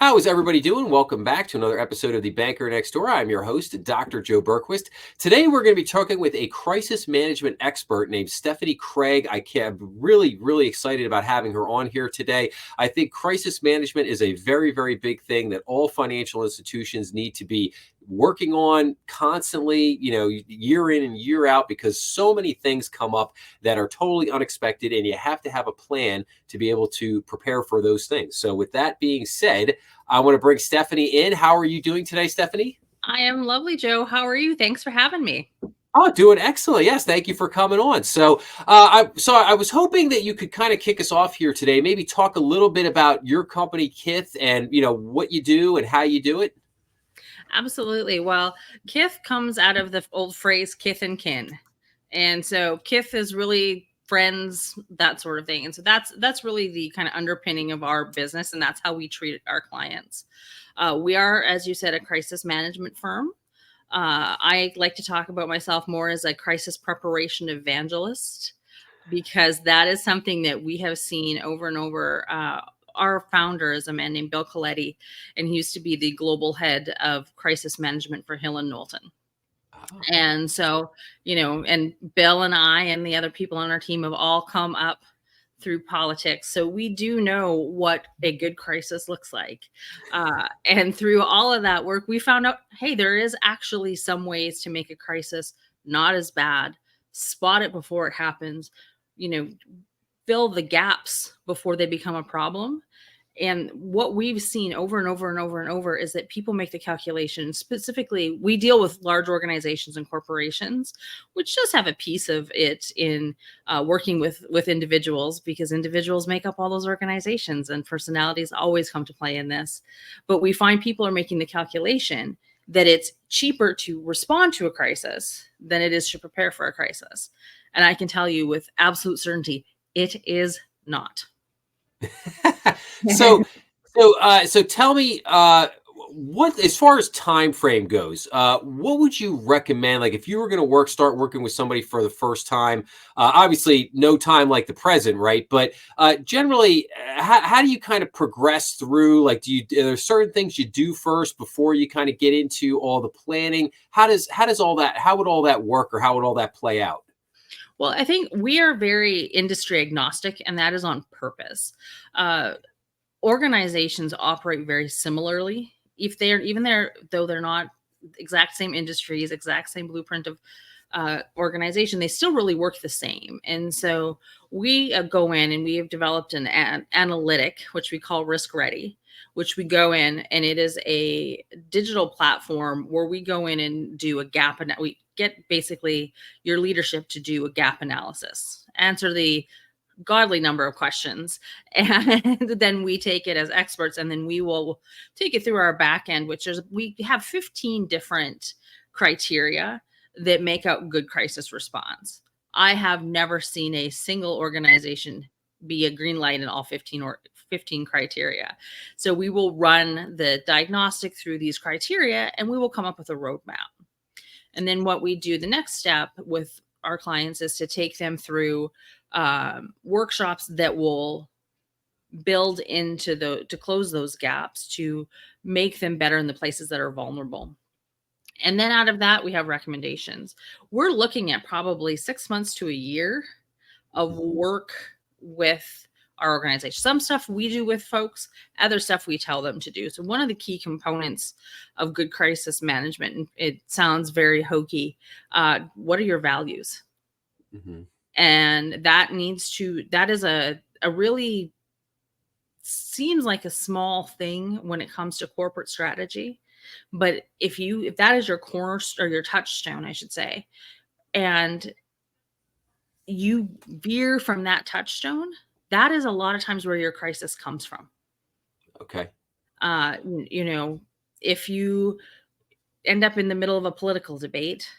How is everybody doing? Welcome back to another episode of The Banker Next Door. I'm your host, Dr. Joe Berquist. Today, we're going to be talking with a crisis management expert named Stephanie Craig. I'm really excited about having her on here today. I think crisis management is a very big thing that all financial institutions need to be working on constantly, year in and year out, because so many things come up that are totally unexpected, and you have to have a plan to be able to prepare for those things. So with that being said, I want to bring Stephanie in. How are you doing today, Stephanie? I am lovely, Joe. How are you? Thanks for having me. Oh, doing excellent. Yes, thank you for coming on. I was hoping that you could kind of kick us off here today. Maybe talk a little bit about your company, Kith, and what you do and how you do it. Absolutely. Well, Kith comes out of the old phrase kith and kin. And so Kith is really friends, that sort of thing. And so that's really the kind of underpinning of our business, and that's how we treat our clients. We are, as you said, a crisis management firm. I like to talk about myself more as a crisis preparation evangelist, because that is something that we have seen over and over. Our founder is a man named Bill Coletti, and he used to be the global head of crisis management for Hill and Knowlton. Oh. And so, and Bill and I and the other people on our team have all come up through politics. So we do know what a good crisis looks like. And through all of that work, we found out, hey, there is actually some ways to make a crisis not as bad, spot it before it happens, fill the gaps before they become a problem. And what we've seen over and over is that people make the calculation. Specifically, we deal with large organizations and corporations, which just have a piece of it in working with individuals, because individuals make up all those organizations, and personalities always come to play in this. But we find people are making the calculation that it's cheaper to respond to a crisis than it is to prepare for a crisis. And I can tell you with absolute certainty, it is not. So tell me, what, as far as time frame goes, what would you recommend? Like, if you were going to start working with somebody for the first time, obviously no time like the present, right? But generally, how do you kind of progress through? Like, are there certain things you do first before you kind of get into all the planning? How would all that work, or how would all that play out? Well, I think we are very industry agnostic, and that is on purpose. Organizations operate very similarly. If though they're not exact same industries, exact same blueprint of organization, they still really work the same. And so we go in and we have developed an analytic, which we call Risk Ready, which we go in, and it is a digital platform where we go in and do a gap, and we get basically your leadership to do a gap analysis, answer the godly number of questions, and then we take it as experts, and then we will take it through our back end, we have 15 different criteria that make out good crisis response. I have never seen a single organization be a green light in all 15 criteria. So we will run the diagnostic through these criteria, and we will come up with a roadmap. And then what we do, the next step with our clients, is to take them through workshops that will build to close those gaps, to make them better in the places that are vulnerable. And then out of that, we have recommendations. We're looking at probably 6 months to a year of work with our organization. Some stuff we do with folks, other stuff we tell them to do. So one of the key components of good crisis management, and it sounds very hokey, what are your values? Mm-hmm. And that is a really, seems like a small thing when it comes to corporate strategy. But if that is your corner, or your touchstone, I should say, and you veer from that touchstone, that is a lot of times where your crisis comes from. Okay. If you end up in the middle of a political debate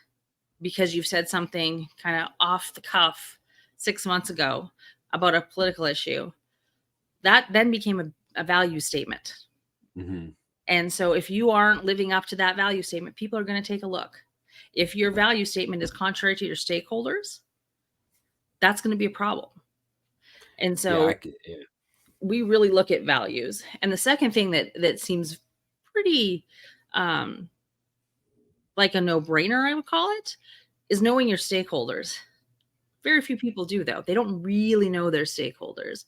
because you've said something kind of off the cuff 6 months ago about a political issue, that then became a value statement. Mm-hmm. And so if you aren't living up to that value statement, people are going to take a look. If your value statement is contrary to your stakeholders, that's going to be a problem. And so we really look at values. And the second thing that seems pretty like a no-brainer, I would call it, is knowing your stakeholders. Very few people do, though. They don't really know their stakeholders.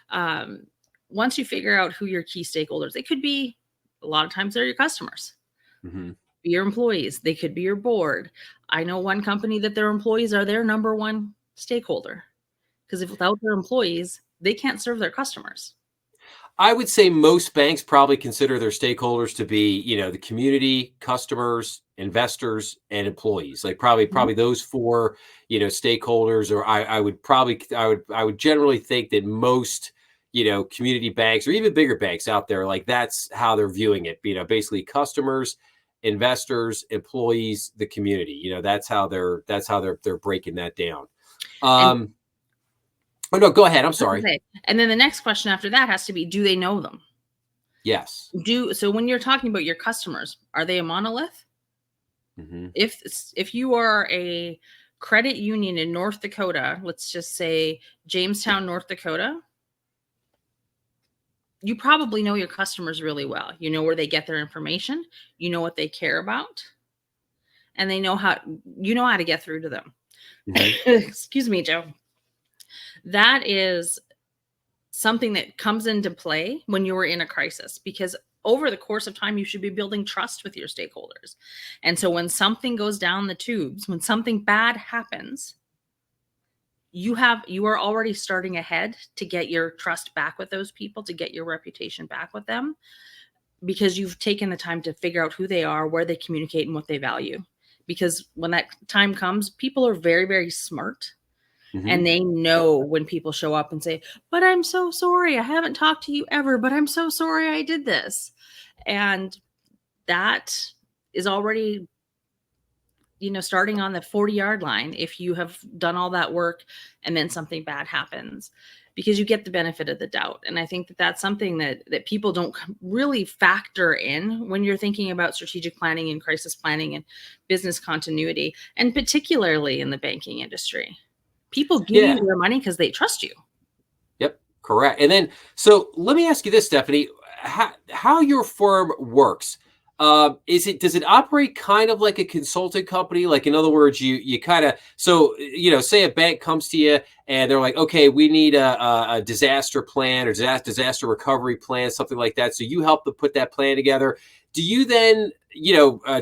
Um, Once you figure out who your key stakeholders, they could be, a lot of times they're your customers, Mm-hmm. your employees, they could be your board. I know one company that their employees are their number one stakeholder, because if without their employees, they can't serve their customers. I would say most banks probably consider their stakeholders to be, the community, customers, investors, and employees. Like Mhm. probably those four, stakeholders. Or I would generally think that most, community banks or even bigger banks out there, like that's how they're viewing it. Basically customers, investors, employees, the community. That's how they're breaking that down. And Um, oh no, go ahead. I'm I was gonna sorry. say, and then the next question after that has to be, do they know them? Yes. So when you're talking about your customers, are they a monolith? Hmm. If you are a credit union in North Dakota, let's just say Jamestown, North Dakota, you probably know your customers really well. You know where they get their information, you know what they care about, and you know how to get through to them. Hmm. Excuse me, Joe. That is something that comes into play when you are in a crisis, because over the course of time you should be building trust with your stakeholders. And so when something goes down the tubes, when something bad happens, you are already starting ahead to get your trust back with those people, to get your reputation back with them, because you've taken the time to figure out who they are, where they communicate, and what they value. Because when that time comes, people are very, very smart, Hmm. and they know when people show up and say, "But I'm so sorry. I haven't talked to you ever, but I'm so sorry I did this." And that is already, starting on the 40-yard line if you have done all that work and then something bad happens, because you get the benefit of the doubt. And I think that that's something that people don't really factor in when you're thinking about strategic planning and crisis planning and business continuity, and particularly in the banking industry. People give you Yeah. their money because they trust you. Yep. Correct. And then, so let me ask you this, Stephanie, how your firm works. Does it operate kind of like a consulting company? Like, in other words, you kind of, so, say a bank comes to you and they're like, okay, we need a disaster plan or disaster recovery plan, something like that. So you help them put that plan together. Do you then,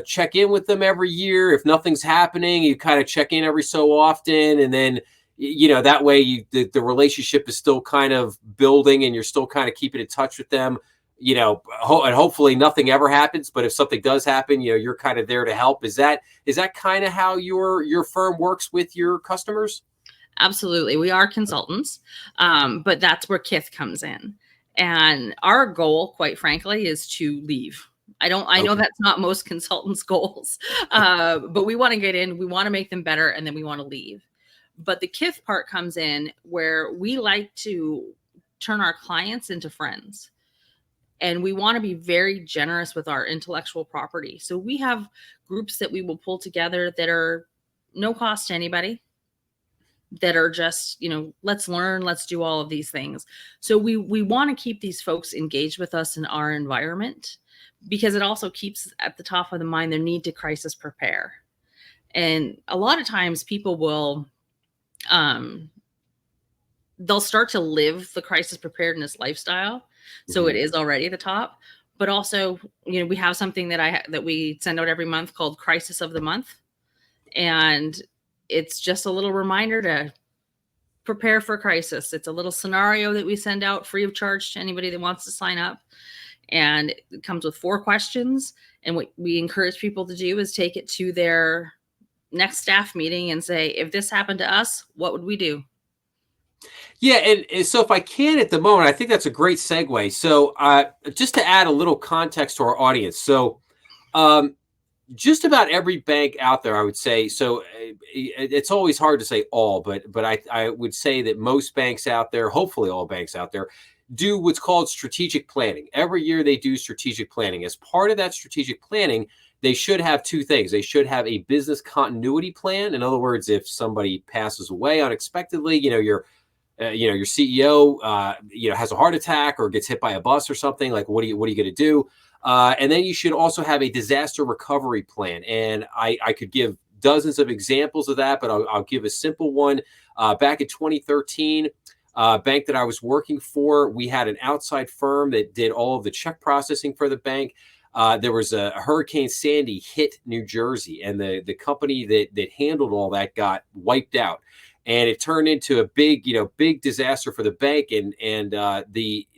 check in with them every year? If nothing's happening, you kind of check in every so often, and then that way the relationship is still kind of building and you're still kind of keeping in touch with them, and hopefully nothing ever happens, but if something does happen, you're kind of there to help. Is that kind of how your firm works with your customers? Absolutely. We are consultants, but that's where Kith comes in. And our goal, quite frankly, is to leave. I know Okay. that's not most consultants' goals, but we want to get in, we want to make them better, and then we want to leave. But the Kith part comes in where we like to turn our clients into friends. And we want to be very generous with our intellectual property. So we have groups that we will pull together that are no cost to anybody, that are just, let's learn, let's do all of these things. So we want to keep these folks engaged with us in our environment, because it also keeps at the top of the mind their need to crisis prepare. And a lot of times people will um they'll start to live the crisis preparedness lifestyle, so it Hmm. is already at the top. But also, we have something that we send out every month called Crisis of the Month, and it's just a little reminder to prepare for crisis. It's a little scenario that we send out free of charge to anybody that wants to sign up. And it comes with 4 questions. And what we encourage people to do is take it to their next staff meeting and say, if this happened to us, what would we do? Yeah, and so if I can at the moment, I think that's a great segue. So just to add a little context to our audience. So um, just about every bank out there, I would say. So it's always hard to say all, but I would say that most banks out there, hopefully all banks out there, do what's called strategic planning. Every year they do strategic planning. As part of that strategic planning, they should have two things. They should have a business continuity plan. In other words, if somebody passes away unexpectedly, your CEO, has a heart attack or gets hit by a bus or something. Like, what are you going to do? And then you should also have a disaster recovery plan. And I could give dozens of examples of that, but I'll give a simple one. Back in 2013, bank that I was working for, we had an outside firm that did all of the check processing for the bank. There was a Hurricane Sandy hit New Jersey, and the company that handled all that got wiped out, and it turned into a big disaster for the bank. And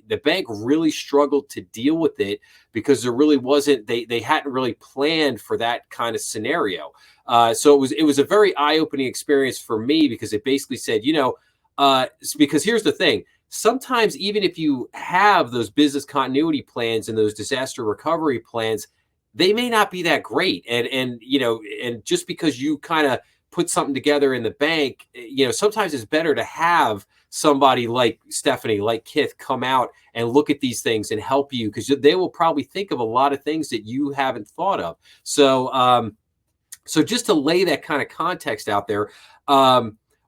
the bank really struggled to deal with it because there really wasn't they hadn't really planned for that kind of scenario. So it was a very eye-opening experience for me, because it basically said, because here's the thing. Sometimes even if you have those business continuity plans and those disaster recovery plans, they may not be that great. And just because you kind of put something together in the bank, sometimes it's better to have somebody like Stephanie, like Kith, come out and look at these things and help you, because they will probably think of a lot of things that you haven't thought of. So just to lay that kind of context out there,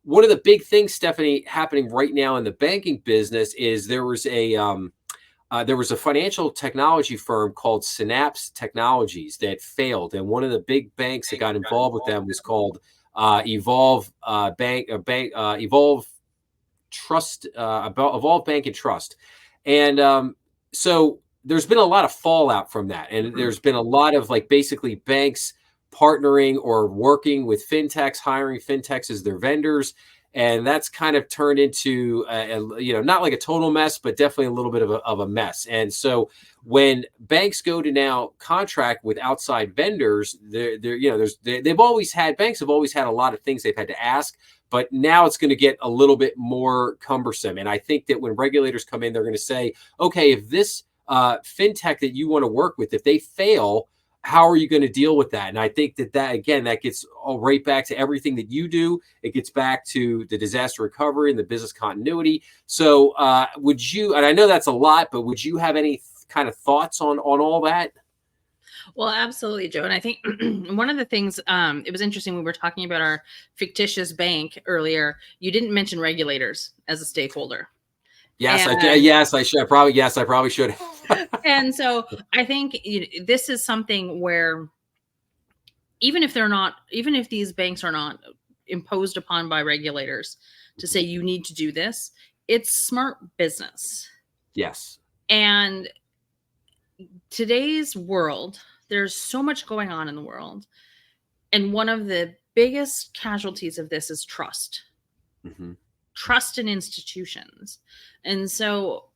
one of the big things, Stephanie, happening right now in the banking business is there was a financial technology firm called Synapse Technologies that failed, and one of the big banks that got involved with them was called Evolve Evolve Trust, Evolve Bank and Trust, and so there's been a lot of fallout from that, and there's been a lot of basically banks partnering or working with fintechs, hiring fintechs as their vendors. And that's kind of turned into, not like a total mess, but definitely a little bit of a mess. And so when banks go to now contract with outside vendors, banks have always had a lot of things they've had to ask, but now it's going to get a little bit more cumbersome. And I think that when regulators come in, they're going to say, okay, if this fintech that you want to work with, if they fail, how are you going to deal with that? And I think that gets all right back to everything that you do. It gets back to the disaster recovery and the business continuity. So would you, and I know that's a lot, but would you have any kind of thoughts on all that? Well, absolutely, Joe. And I think one of the things, it was interesting, we were talking about our fictitious bank earlier. You didn't mention regulators as a stakeholder. Yes, I should. I probably should. And so I think this is something where even if these banks are not imposed upon by regulators to say you need to do this, it's smart business. Yes. And today's world, there's so much going on in the world. And one of the biggest casualties of this is trust. Mm-hmm. Trust in institutions. And so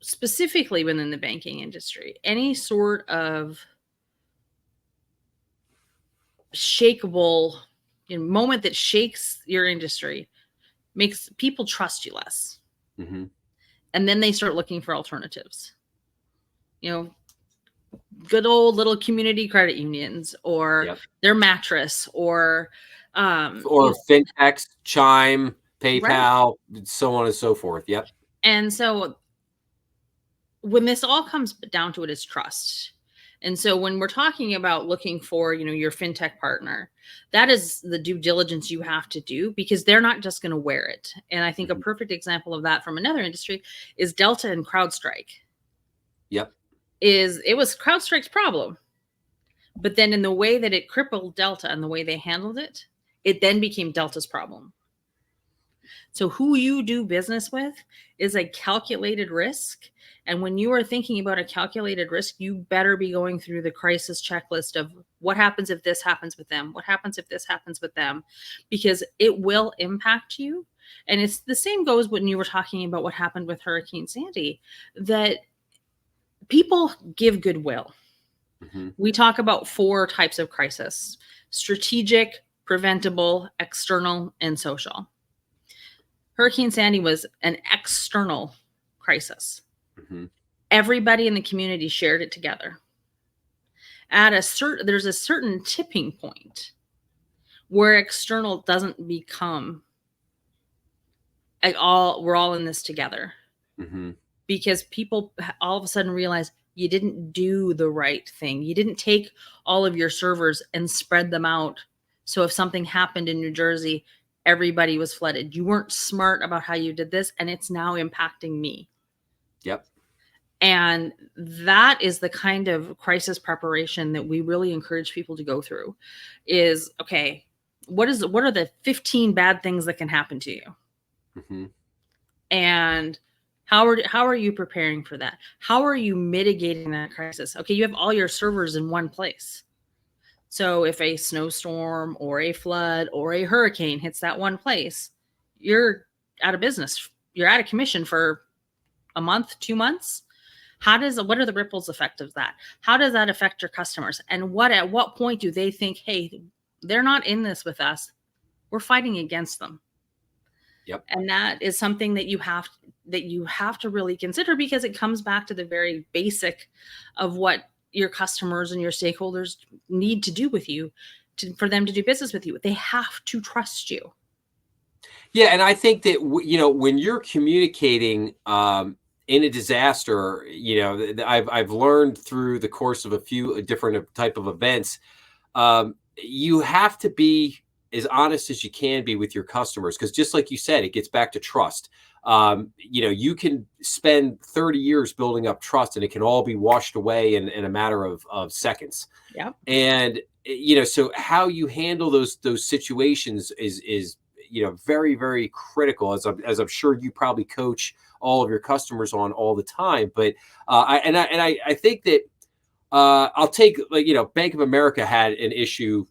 specifically within the banking industry, any sort of shakeable moment that shakes your industry makes people trust you less. Mm-hmm. And then they start looking for alternatives. Good old little community credit unions, or their mattress, or fintechs, Chime, PayPal, right, so on and so forth. Yep. And so when this all comes down to it, is trust. And so when we're talking about looking for, your fintech partner, that is the due diligence you have to do, because they're not just going to wear it. And I think a perfect example of that from another industry is Delta and CrowdStrike. Yep. It was CrowdStrike's problem. But then in the way that it crippled Delta and the way they handled it, it then became Delta's problem. So who you do business with is a calculated risk. And when you are thinking about a calculated risk, you better be going through the crisis checklist of what happens if this happens with them? What happens if this happens with them? Because it will impact you. And it's the same goes when you were talking about what happened with Hurricane Sandy, that people give goodwill. Mm-hmm. We talk about 4 types of crisis: strategic, preventable, external, and social. Hurricane Sandy was an external crisis. Mm-hmm. Everybody in the community shared it together. There's a certain tipping point where external doesn't become we're all in this together. Mm-hmm. Because people all of a sudden realize you didn't do the right thing. You didn't take all of your servers and spread them out. So if something happened in New Jersey, everybody was flooded. You weren't smart about how you did this, and it's now impacting me. Yep. And that is the kind of crisis preparation that we really encourage people to go through is, okay, what are the 15 bad things that can happen to you? Mm-hmm. And how are you preparing for that? How are you mitigating that crisis? Okay, you have all your servers in one place. So if a snowstorm or a flood or a hurricane hits that one place, you're out of business. You're out of commission for a month, 2 months. What are the ripples effect of that? How does that affect your customers? And at what point do they think, hey, they're not in this with us, we're fighting against them? Yep. And that is something that you have to really consider, because it comes back to the very basic of what your customers and your stakeholders need to do with you for them to do business with you. They have to trust you. Yeah, and I think that when you're communicating in a disaster, I've learned through the course of a few different type of events, you have to be as honest as you can be with your customers, because just like you said, it gets back to trust. You can spend 30 years building up trust, and it can all be washed away in a matter of seconds. Yeah. And so how you handle those situations is very, very critical, as I'm sure you probably coach all of your customers on all the time. But I think that I'll take, Bank of America had an issue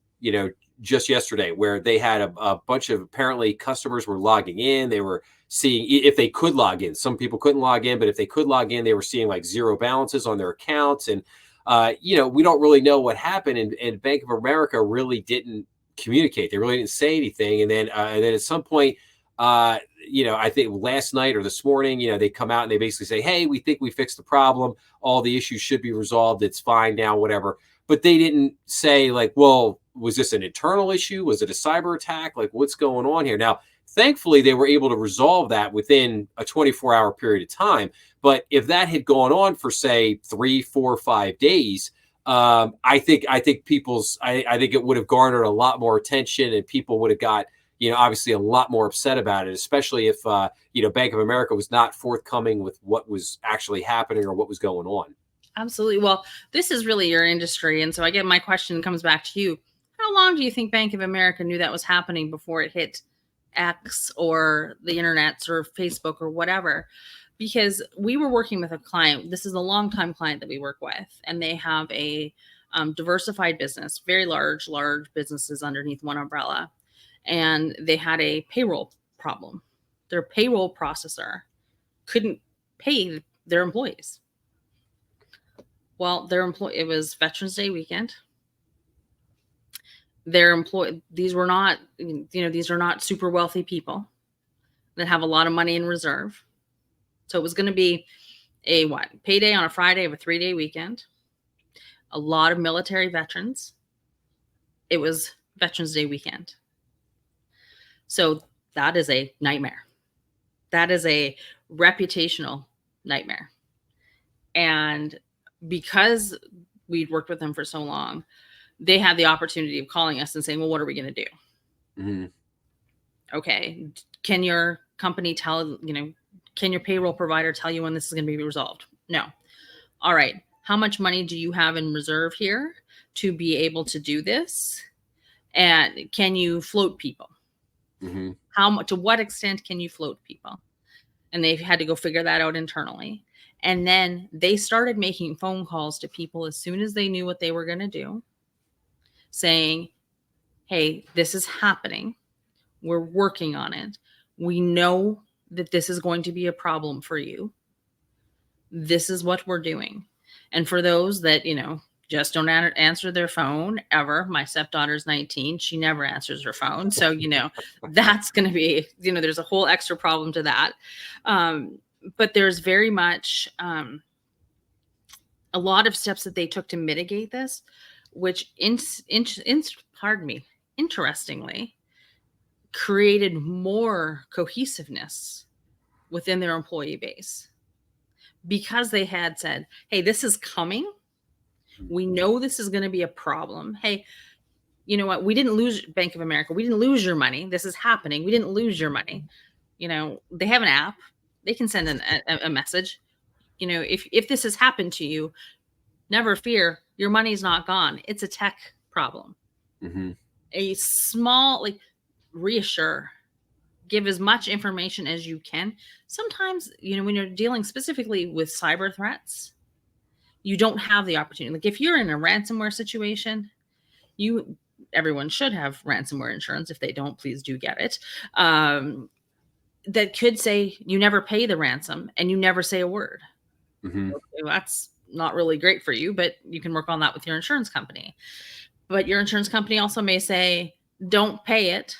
just yesterday where they had a bunch of, apparently, customers were logging in. They were seeing if they could log in. Some people couldn't log in, but if they could log in, they were seeing like zero balances on their accounts. And we don't really know what happened, and Bank of America really didn't communicate. They really didn't say anything. And then at some point, I think last night or this morning, they come out and they basically say, hey, we think we fixed the problem. All the issues should be resolved. It's fine now, whatever. But they didn't say, like, well, was this an internal issue? Was it a cyber attack? Like, what's going on here? Now, thankfully, they were able to resolve that within a 24-hour period of time. But if that had gone on for, say, 3, 4, 5 days, I think it would have garnered a lot more attention, and people would have got, obviously a lot more upset about it, especially if, Bank of America was not forthcoming with what was actually happening or what was going on. Absolutely. Well, this is really your industry. And so I get my question comes back to you. How long do you think Bank of America knew that was happening before it hit X or the internets or Facebook or whatever? Because we were working with a client. This is a longtime client that we work with, and they have a diversified business, very large businesses underneath one umbrella. And they had a payroll problem. Their payroll processor couldn't pay their employees. Well, it was Veterans Day weekend. These are not super wealthy people that have a lot of money in reserve. So it was going to be a payday on a Friday of a 3-day weekend. A lot of military veterans. It was Veterans Day weekend. So that is a nightmare. That is a reputational nightmare. And because we'd worked with them for so long, they had the opportunity of calling us and saying, well, what are we going to do? Mm-hmm. Okay. Can your company can your payroll provider tell you when this is going to be resolved? No. All right. How much money do you have in reserve here to be able to do this? And can you float people? Mm-hmm. To what extent can you float people? And they've had to go figure that out internally. And then they started making phone calls to people as soon as they knew what they were going to do, saying, hey, this is happening. We're working on it. We know that this is going to be a problem for you. This is what we're doing. And for those that, just don't answer their phone ever. My stepdaughter's 19. She never answers her phone. So, that's going to be, there's a whole extra problem to that. But there's very much a lot of steps that they took to mitigate this, which interestingly created more cohesiveness within their employee base, because they had said, hey, this is coming. We know this is going to be a problem. Hey, you know what, we didn't lose Bank of America. We didn't lose your money. This is happening. We didn't lose your money. You know, they have an app. They can send a message. You know, if this has happened to you, never fear, your money's not gone. It's a tech problem. Mm-hmm. A small, like, reassure, give as much information as you can. Sometimes, you know, when you're dealing specifically with cyber threats, you don't have the opportunity. Like if you're in a ransomware situation, everyone should have ransomware insurance. If they don't, please do get it. That could say you never pay the ransom and you never say a word. Mm-hmm. Okay, well, that's not really great for you, but you can work on that with your insurance company. But your insurance company also may say, don't pay it.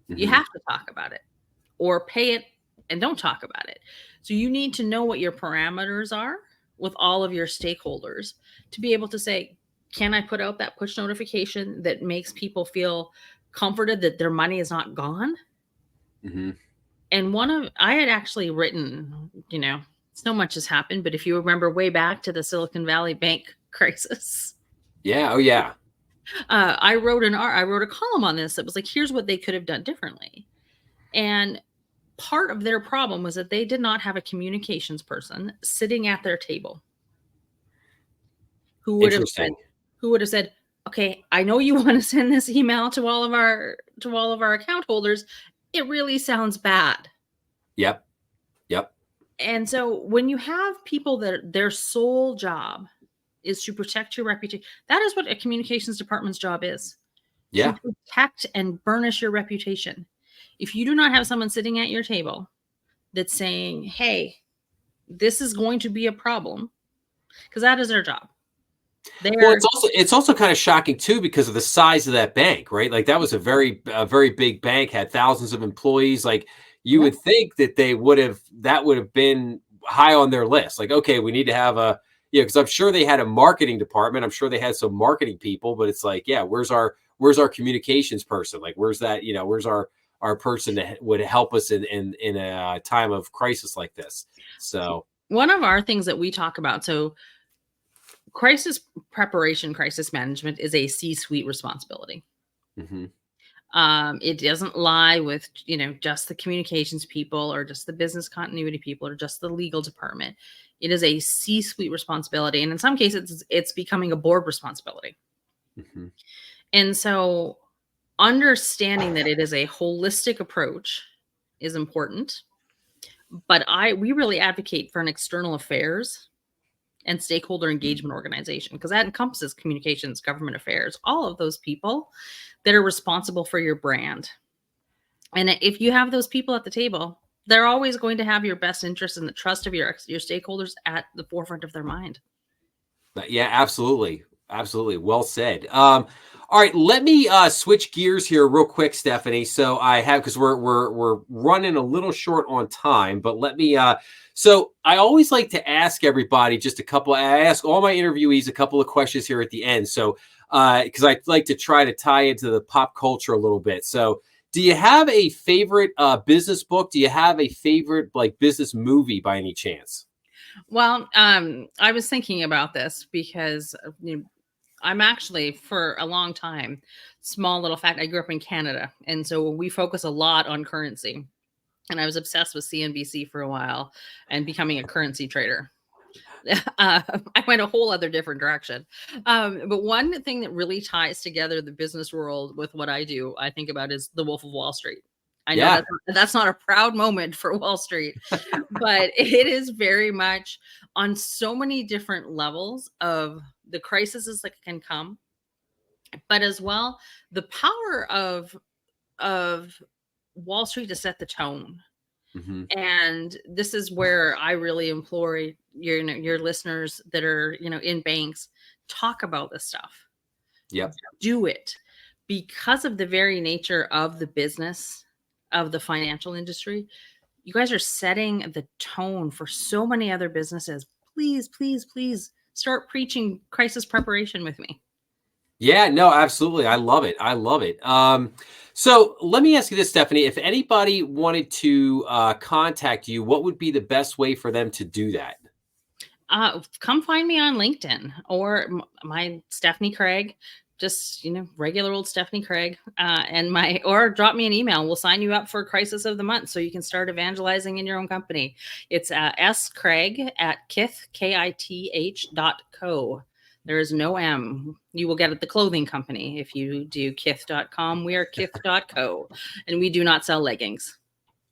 You Mm-hmm. have to talk about it, or pay it and don't talk about it. So you need to know what your parameters are with all of your stakeholders to be able to say, can I put out that push notification that makes people feel comforted that their money is not gone? Mm-hmm. And I had actually written, you know, so much has happened, but if you remember way back to the Silicon Valley Bank crisis, Yeah. Oh, yeah. I wrote a column on this that was like, here's what they could have done differently. And part of their problem was that they did not have a communications person sitting at their table who would have said, Interesting. okay, I know you want to send this email to all of our account holders. It really sounds bad. Yep. Yep. And so when you have people that their sole job is to protect your reputation, that is what a communications department's job is. Yeah. To protect and burnish your reputation. If you do not have someone sitting at your table that's saying, hey, this is going to be a problem, because that is their job. Well, it's also kind of shocking too because of the size of that bank, right? Like that was a very big bank, had thousands of employees. Like you would think that that would have been high on their list. Like, okay, we need to have because I'm sure they had a marketing department. I'm sure they had some marketing people, but it's like, yeah, where's our communications person? Like, where's that? You know, where's our person that would help us in a time of crisis like this? So one of our things that we talk about, so crisis preparation, crisis management is a C-suite responsibility. mm-hmm. It doesn't lie with, you know, just the communications people or just the business continuity people or just the legal department. It is a C-suite responsibility. And in some cases, it's becoming a board responsibility. Mm-hmm. And so understanding that it is a holistic approach is important. But we really advocate for an external affairs and stakeholder engagement organization, because that encompasses communications, government affairs, all of those people that are responsible for your brand. And if you have those people at the table, they're always going to have your best interest and the trust of your stakeholders at the forefront of their mind. Yeah, absolutely. Absolutely. Well said. All right, let me switch gears here real quick, Stephanie. So I have, because we're running a little short on time, but let me so I always like to ask everybody I ask all my interviewees a couple of questions here at the end. So because I like to try to tie into the pop culture a little bit. So do you have a favorite business book? Do you have a favorite like business movie by any chance? Well, I was thinking about this because I'm actually, for a long time, small little fact, I grew up in Canada. And so we focus a lot on currency. And I was obsessed with CNBC for a while and becoming a currency trader. I went a whole other different direction. But one thing that really ties together the business world with what I do, I think about, is The Wolf of Wall Street. I know that's not a proud moment for Wall Street, but it is very much on so many different levels of the crises that can come, but as well the power of Wall Street to set the tone. Mm-hmm. And this is where I really implore your listeners that are, in banks, talk about this stuff. Yep. Do it, because of the very nature of the business, of the financial industry. You guys are setting the tone for so many other businesses. Please, please, please start preaching crisis preparation with me. Yeah, no, absolutely. I love it. I love it. So let me ask you this, Stephanie. If anybody wanted to contact you, what would be the best way for them to do that? Come find me on LinkedIn or my Stephanie Craig. just, regular old Stephanie Craig, or drop me an email. We'll sign you up for Crisis of the Month so you can start evangelizing in your own company. It's scraig@kith, KITH.co. There is no M. You will get at the clothing company if you do kith.com. We are kith.co, and we do not sell leggings.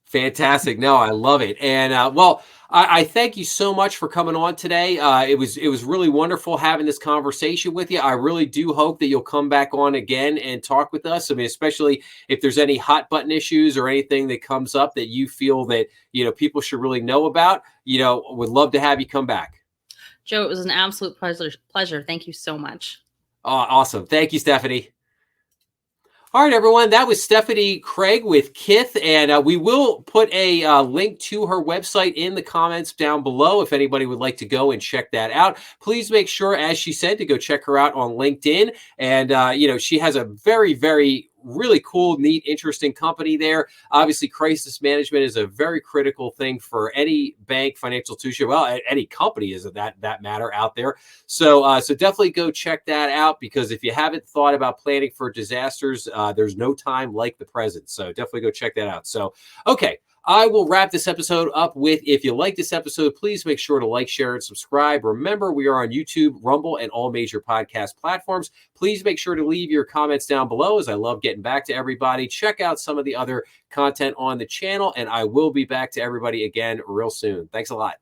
Fantastic. No, I love it. And I thank you so much for coming on today. It was really wonderful having this conversation with you. I really do hope that you'll come back on again and talk with us. I mean, especially if there's any hot button issues or anything that comes up that you feel that, people should really know about, would love to have you come back. Joe, it was an absolute pleasure. Thank you so much. Awesome. Thank you, Stephanie. All right, everyone, that was Stephanie Craig with Kith, and we will put a link to her website in the comments down below if anybody would like to go and check that out. Please make sure, as she said, to go check her out on LinkedIn, and, she has a very, very really cool, neat, interesting company there. Obviously, crisis management is a very critical thing for any bank, financial institution, well, any company is that matter out there. So definitely go check that out, because if you haven't thought about planning for disasters, there's no time like the present. So definitely go check that out. So, okay. I will wrap this episode up with, if you like this episode, please make sure to like, share, and subscribe. Remember, we are on YouTube, Rumble, and all major podcast platforms. Please make sure to leave your comments down below, as I love getting back to everybody. Check out some of the other content on the channel, and I will be back to everybody again real soon. Thanks a lot.